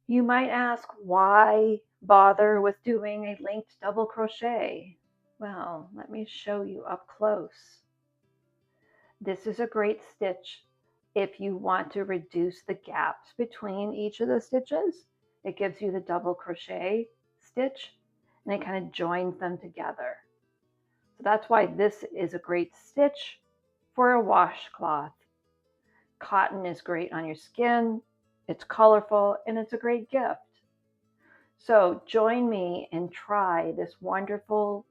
You might ask, why bother with doing a linked double crochet? Well, let me show you up close. This is a great stitch if you want to reduce the gaps between each of the stitches. It gives you the double crochet stitch and it kind of joins them together. So that's why this is a great stitch for a washcloth. Cotton is great on your skin, it's colorful, and it's a great gift. So join me and try this wonderful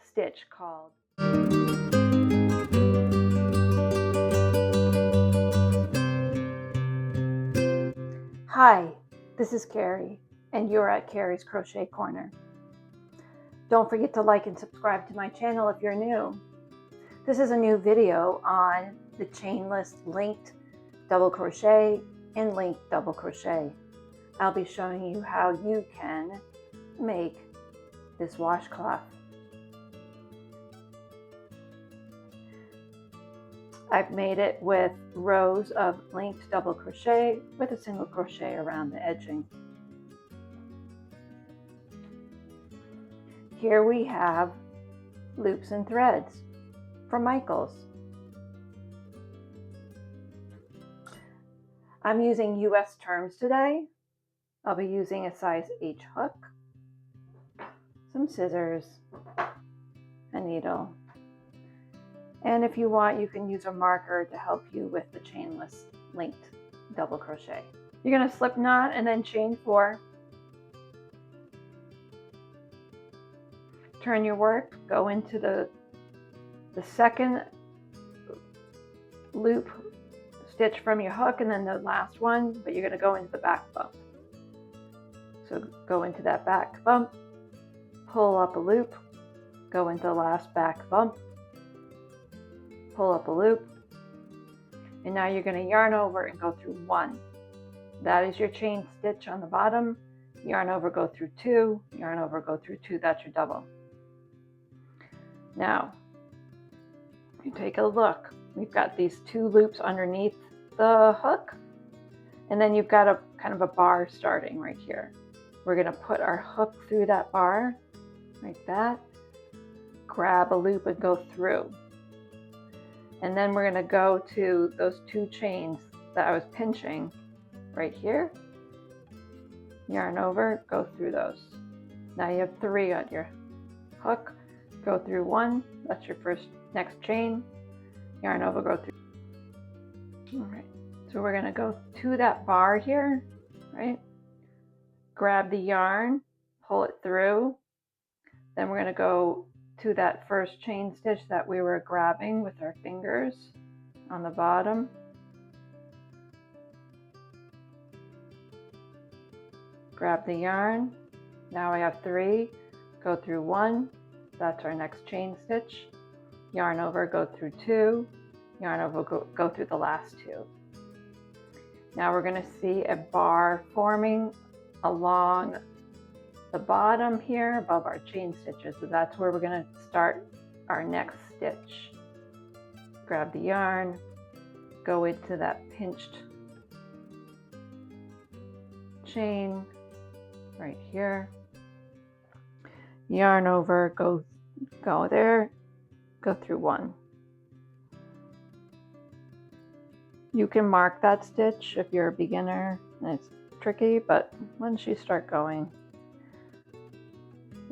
stitch called Hi, this is Carrie, and you're at Carrie's Crochet Corner. Don't forget to like and subscribe to my channel if you're new. This is a new video on the chainless linked double crochet and linked double crochet. I'll be showing you how you can make this washcloth. I've made it with rows of linked double crochet with a single crochet around the edging. Here we have loops and threads from Michaels. I'm using US terms today. I'll be using a size H hook, some scissors, a needle, and if you want, you can use a marker to help you with the chainless linked double crochet. You're going to slip knot and then chain 4. Turn your work, go into the second loop stitch from your hook and then the last one, but you're going to go into the back bump. So go into that back bump, pull up a loop, go into the last back bump, pull up a loop, and now you're going to yarn over and go through 1. That is your chain stitch on the bottom. Yarn over, go through 2, yarn over, go through 2, that's your double. Now, you take a look. We've got these 2 loops underneath the hook, and then you've got a kind of a bar starting right here. We're going to put our hook through that bar, like that, grab a loop and go through. And then we're going to go to those 2 chains that I was pinching right here, yarn over, go through those. Now you have 3 on your hook, go through 1, that's your next chain, yarn over, go through. All right, so we're going to go to that bar here, right? Grab the yarn, pull it through, then we're going to go to that first chain stitch that we were grabbing with our fingers on the bottom. Grab the yarn. Now I have 3, go through 1, that's our next chain stitch. Yarn over, go through 2, yarn over, go through the last 2. Now we're going to see a bar forming along the bottom here above our chain stitches, so that's where we're going to start our next stitch. Grab the yarn, go into that pinched chain right here, yarn over, go there, go through 1. You can mark that stitch if you're a beginner and it's tricky, but once you start going,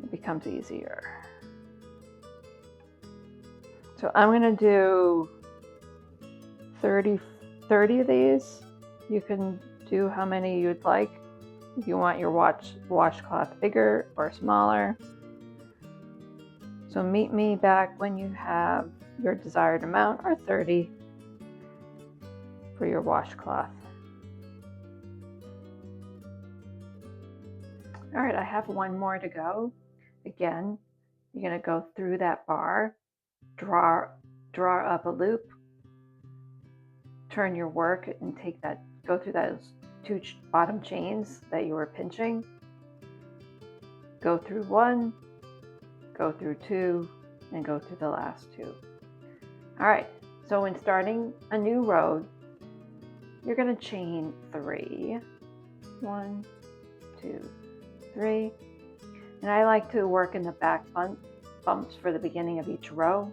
it becomes easier. So I'm going to do 30 of these. You can do how many you'd like. If you want your washcloth bigger or smaller. So meet me back when you have your desired amount, or 30 for your washcloth. All right, I have 1 more to go. Again, you're going to go through that bar, draw up a loop, turn your work and go through those 2 bottom chains that you were pinching, go through 1, go through 2, and go through the last 2. All right, so when starting a new row, you're going to chain 3, 1, 2, 3. And I like to work in the back bumps for the beginning of each row.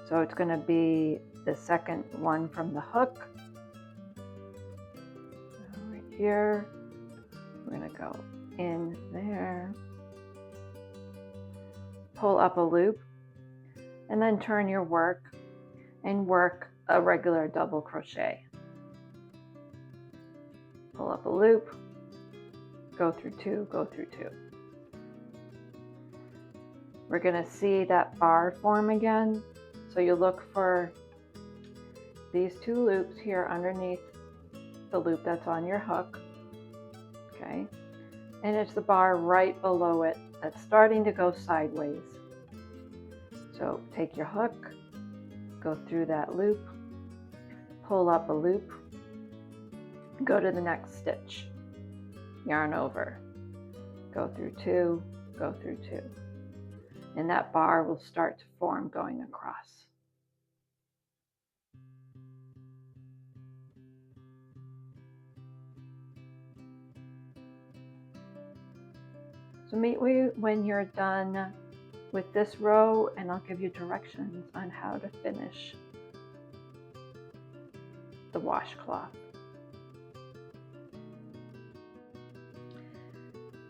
So it's going to be the second one from the hook. Right here, we're going to go in there, pull up a loop, and then turn your work and work a regular double crochet. Pull up a loop, go through 2, go through 2. We're going to see that bar form again. So you look for these 2 loops here underneath the loop that's on your hook. Okay. And it's the bar right below it that's starting to go sideways. So take your hook, go through that loop, pull up a loop, go to the next stitch, yarn over, go through 2, go through 2. And that bar will start to form going across. So meet me when you're done with this row and I'll give you directions on how to finish the washcloth.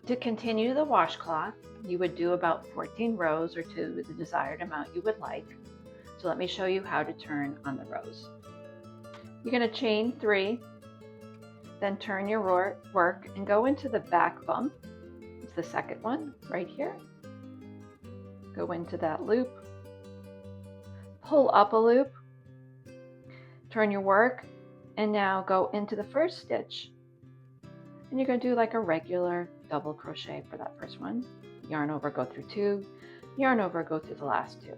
To continue the washcloth, you would do about 14 rows or to the desired amount you would like. So let me show you how to turn on the rows. You're going to chain 3, then turn your work and go into the back bump. It's the second one right here. Go into that loop, pull up a loop, turn your work, and now go into the first stitch. And you're going to do like a regular double crochet for that first one. Yarn over, go through 2, yarn over, go through the last 2.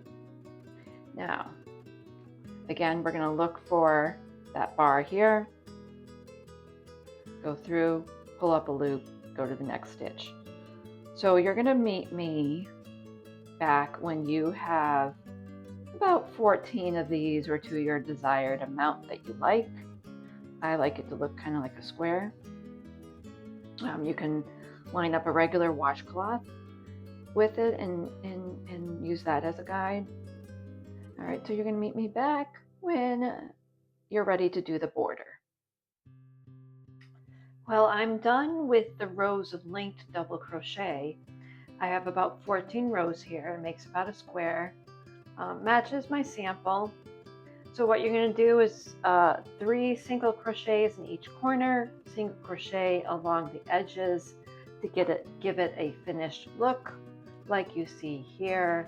Now, again, we're going to look for that bar here, go through, pull up a loop, go to the next stitch. So you're going to meet me back when you have about 14 of these or to your desired amount that you like. I like it to look kind of like a square. You can line up a regular washcloth with it and use that as a guide. All right, so you're going to meet me back when you're ready to do the border. Well, I'm done with the rows of linked double crochet. I have about 14 rows here. It makes about a square. Matches my sample. So what you're going to do is 3 single crochets in each corner, single crochet along the edges to give it a finished look like you see here.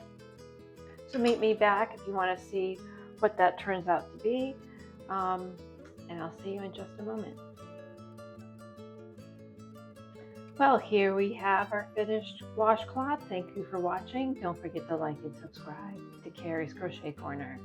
So meet me back if you want to see what that turns out to be, and I'll see you in just a moment. Well, here we have our finished washcloth. Thank you for watching. Don't forget to like and subscribe to Carrie's Crochet Corner.